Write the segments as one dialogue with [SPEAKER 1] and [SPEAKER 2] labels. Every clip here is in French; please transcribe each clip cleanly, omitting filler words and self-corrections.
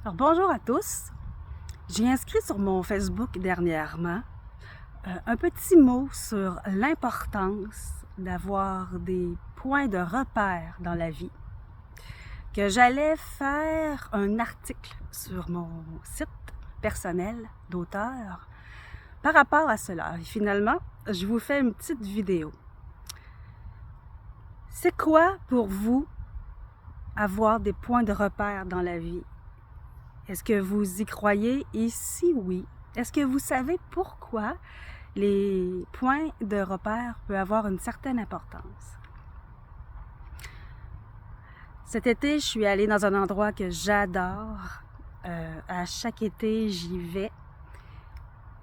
[SPEAKER 1] Alors, bonjour à tous. J'ai inscrit sur mon Facebook dernièrement un petit mot sur l'importance d'avoir des points de repère dans la vie. Que j'allais faire un article sur mon site personnel d'auteur par rapport à cela. Et finalement, je vous fais une petite vidéo. C'est quoi pour vous avoir des points de repère dans la vie? Est-ce que vous y croyez? Et si oui, est-ce que vous savez pourquoi les points de repère peuvent avoir une certaine importance? Cet été, je suis allée dans un endroit que j'adore. À chaque été, j'y vais.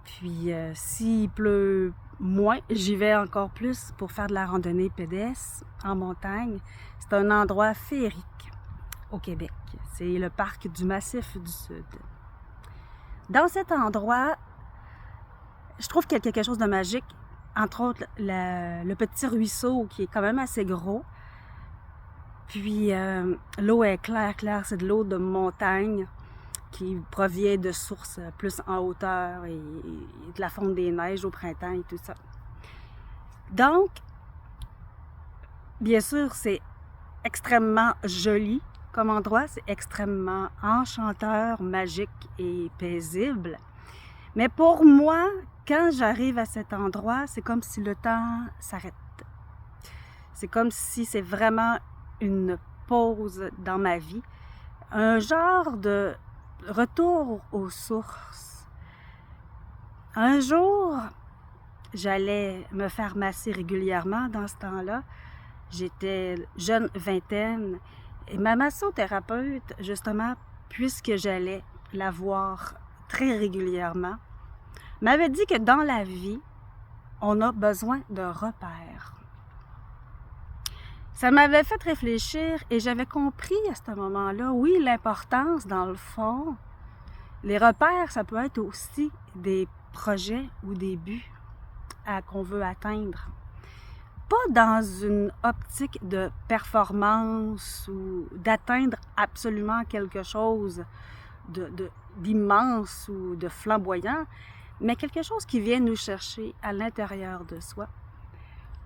[SPEAKER 1] Puis, s'il pleut moins, j'y vais encore plus pour faire de la randonnée pédestre en montagne. C'est un endroit féerique au Québec. C'est le parc du Massif du Sud. Dans cet endroit, je trouve qu'il y a quelque chose de magique. Entre autres, le petit ruisseau qui est quand même assez gros. Puis, l'eau est claire, c'est de l'eau de montagne qui provient de sources plus en hauteur et de la fonte des neiges au printemps et tout ça. Donc, bien sûr, c'est extrêmement joli comme endroit, c'est extrêmement enchanteur, magique et paisible. Mais pour moi, quand j'arrive à cet endroit, c'est comme si le temps s'arrête. C'est comme si c'est vraiment une pause dans ma vie, un genre de retour aux sources. Un jour, j'allais me faire masser régulièrement dans ce temps-là. J'étais jeune vingtaine et ma massothérapeute, justement, puisque j'allais la voir très régulièrement, m'avait dit que dans la vie, on a besoin de repères. Ça m'avait fait réfléchir et j'avais compris à ce moment-là, oui, l'importance, dans le fond. Les repères, ça peut être aussi des projets ou des buts qu'on veut atteindre. Pas dans une optique de performance ou d'atteindre absolument quelque chose d'immense ou de flamboyant, mais quelque chose qui vient nous chercher à l'intérieur de soi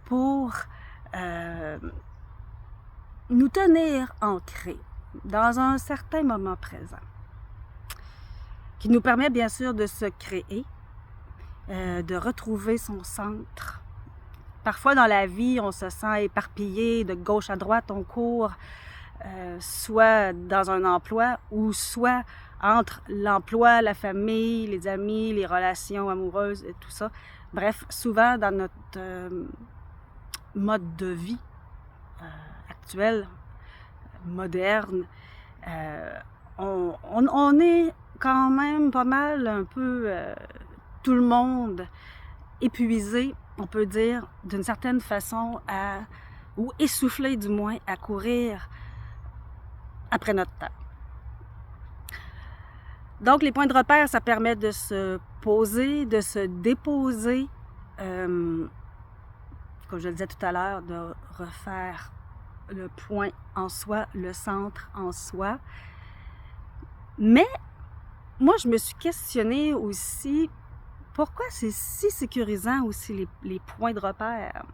[SPEAKER 1] pour nous tenir ancrés dans un certain moment présent, qui nous permet bien sûr de se créer, de retrouver son centre. Parfois dans la vie, on se sent éparpillé de gauche à droite, on court soit dans un emploi ou soit entre l'emploi, la famille, les amis, les relations amoureuses et tout ça. Bref, souvent dans notre mode de vie actuel, moderne, on est quand même pas mal un peu tout le monde épuisé, on peut dire, d'une certaine façon, ou essoufflé du moins, à courir après notre temps. Donc, les points de repère, ça permet de se poser, de se déposer, comme je le disais tout à l'heure, de refaire le point en soi, le centre en soi. Mais, moi, je me suis questionnée aussi, pourquoi c'est si sécurisant aussi les points de repère?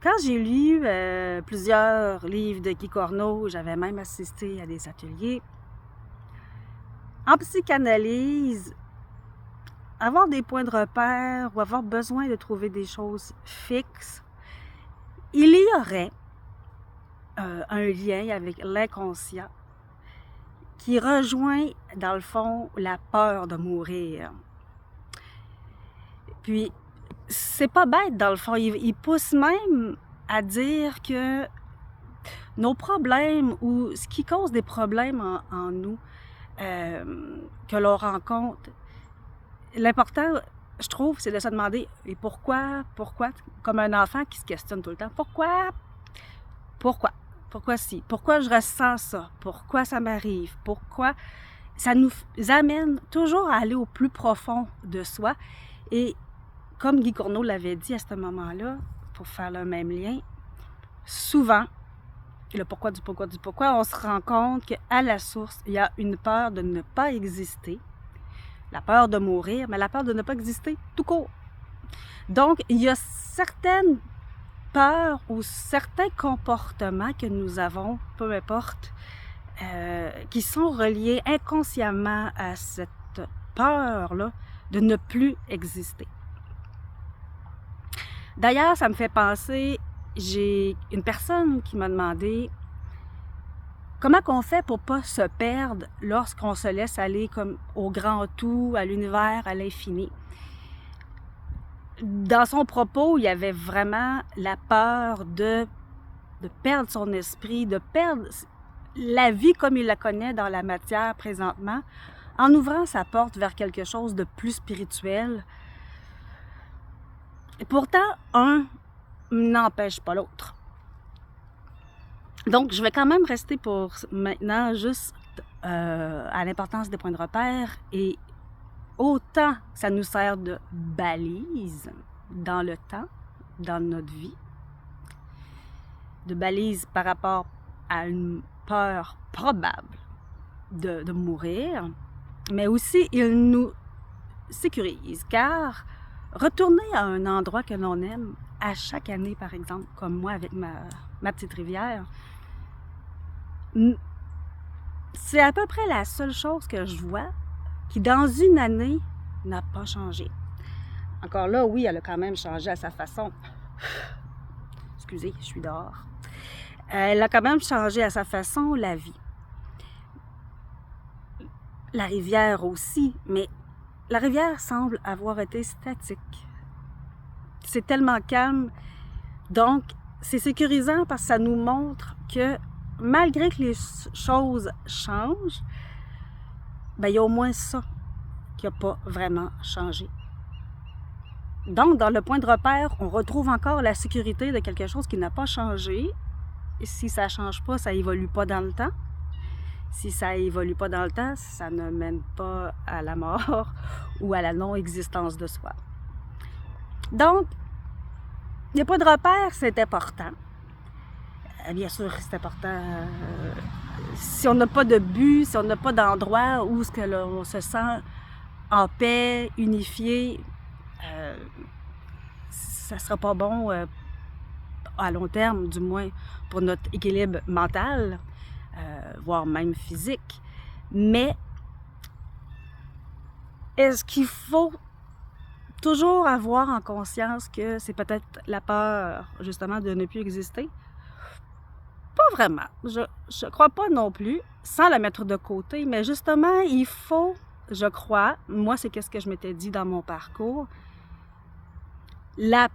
[SPEAKER 1] Quand j'ai lu plusieurs livres de Guy Corneau, j'avais même assisté à des ateliers. En psychanalyse, avoir des points de repère ou avoir besoin de trouver des choses fixes, il y aurait un lien avec l'inconscient qui rejoint, dans le fond, la peur de mourir. Puis, c'est pas bête, dans le fond. Il pousse même à dire que nos problèmes ou ce qui cause des problèmes en nous, que l'on rencontre, l'important, je trouve, c'est de se demander « et pourquoi, comme un enfant qui se questionne tout le temps, pourquoi si, pourquoi je ressens ça, pourquoi ça m'arrive, pourquoi ça nous amène toujours à aller au plus profond de soi. Et comme Guy Corneau l'avait dit à ce moment-là, pour faire le même lien, souvent, le pourquoi du pourquoi du pourquoi, on se rend compte qu'à la source, il y a une peur de ne pas exister, la peur de mourir, mais la peur de ne pas exister tout court. Donc, il y a certaines peurs ou certains comportements que nous avons, peu importe, qui sont reliés inconsciemment à cette peur-là de ne plus exister. D'ailleurs, ça me fait penser, j'ai une personne qui m'a demandé comment qu'on fait pour pas se perdre lorsqu'on se laisse aller comme au grand tout, à l'univers, à l'infini. Dans son propos, il y avait vraiment la peur de perdre son esprit, de perdre la vie comme il la connaît dans la matière présentement, en ouvrant sa porte vers quelque chose de plus spirituel. Et pourtant, un n'empêche pas l'autre. Donc, je vais quand même rester pour maintenant juste à l'importance des points de repère, et autant ça nous sert de balise dans le temps, dans notre vie, de balise par rapport à une peur probable de mourir, mais aussi il nous sécurise, car retourner à un endroit que l'on aime à chaque année, par exemple, comme moi avec ma petite rivière, c'est à peu près la seule chose que je vois qui, dans une année, n'a pas changé. Encore là, oui, elle a quand même changé à sa façon. Excusez, je suis dehors. Elle a quand même changé à sa façon la vie. La rivière aussi, mais la rivière semble avoir été statique. C'est tellement calme. Donc, c'est sécurisant parce que ça nous montre que malgré que les choses changent, ben, il y a au moins ça qui n'a pas vraiment changé. Donc, dans le point de repère, on retrouve encore la sécurité de quelque chose qui n'a pas changé. Et si ça ne change pas, ça évolue pas dans le temps. Si ça évolue pas dans le temps, ça ne mène pas à la mort ou à la non-existence de soi. Donc, il n'y a pas de repère, c'est important. Bien sûr, c'est important. Si on n'a pas de but, si on n'a pas d'endroit où ce que l'on se sent en paix, unifié, ça ne sera pas bon à long terme, du moins pour notre équilibre mental, voire même physique. Mais est-ce qu'il faut toujours avoir en conscience que c'est peut-être la peur, justement, de ne plus exister? Pas vraiment. Je crois pas non plus, sans la mettre de côté, mais justement, il faut, je crois, moi, c'est qu'est-ce que je m'étais dit dans mon parcours, la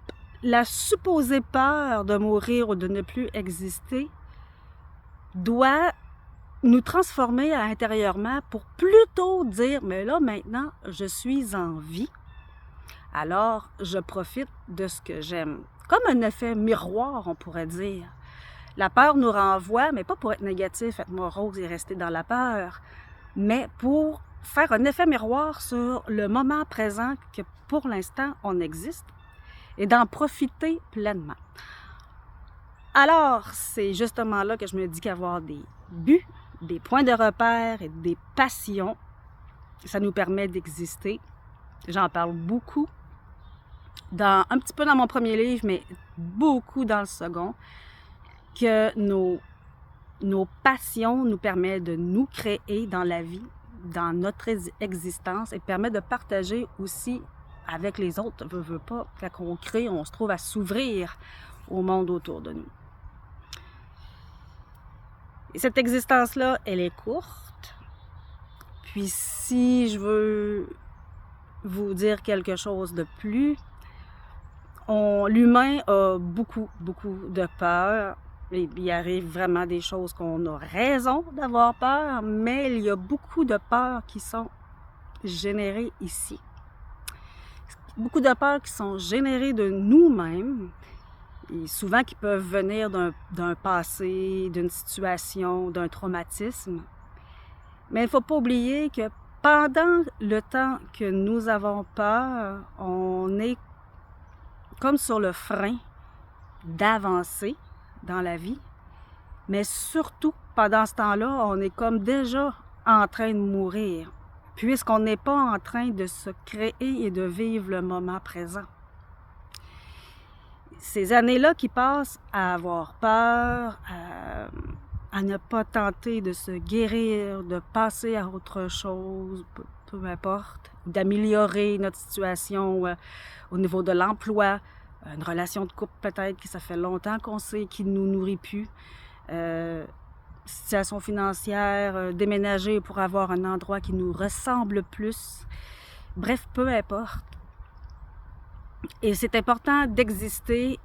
[SPEAKER 1] supposée peur de mourir ou de ne plus exister doit nous transformer intérieurement pour plutôt dire, mais là, maintenant, je suis en vie, alors je profite de ce que j'aime. Comme un effet miroir, on pourrait dire. La peur nous renvoie, mais pas pour être négatif, être morose et rester dans la peur, mais pour faire un effet miroir sur le moment présent que pour l'instant on existe et d'en profiter pleinement. Alors, c'est justement là que je me dis qu'avoir des buts, des points de repère et des passions, ça nous permet d'exister. J'en parle beaucoup, un petit peu dans mon premier livre, mais beaucoup dans le second, que nos passions nous permettent de nous créer dans la vie, dans notre existence, et permet de partager aussi avec les autres. Veut pas, quand on crée, on se trouve à s'ouvrir au monde autour de nous. Et cette existence-là, elle est courte. Puis si je veux vous dire quelque chose de plus, l'humain a beaucoup de peur. Il arrive vraiment des choses qu'on a raison d'avoir peur, mais il y a beaucoup de peurs qui sont générées ici. Beaucoup de peurs qui sont générées de nous-mêmes, et souvent qui peuvent venir d'un passé, d'une situation, d'un traumatisme. Mais il ne faut pas oublier que pendant le temps que nous avons peur, on est comme sur le frein d'avancer dans la vie, Mais surtout, pendant ce temps-là, on est comme déjà en train de mourir, puisqu'on n'est pas en train de se créer et de vivre le moment présent. Ces années-là qui passent à avoir peur, à ne pas tenter de se guérir, de passer à autre chose, peu importe, d'améliorer notre situation au niveau de l'emploi, une relation de couple peut-être que ça fait longtemps qu'on sait qui ne nous nourrit plus, situation financière, déménager pour avoir un endroit qui nous ressemble plus, bref, peu importe. Et c'est important d'exister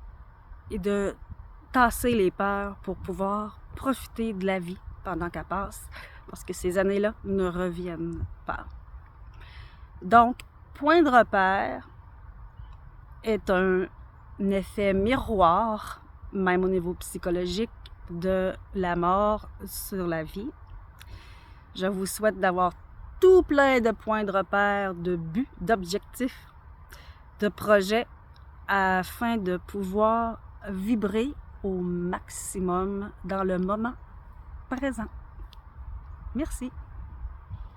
[SPEAKER 1] et de tasser les peurs pour pouvoir profiter de la vie pendant qu'elle passe, parce que ces années-là ne reviennent pas. Donc, point de repère est un effet miroir, même au niveau psychologique, de la mort sur la vie. Je vous souhaite d'avoir tout plein de points de repère, de buts, d'objectifs, de projets, afin de pouvoir vibrer au maximum dans le moment présent. Merci.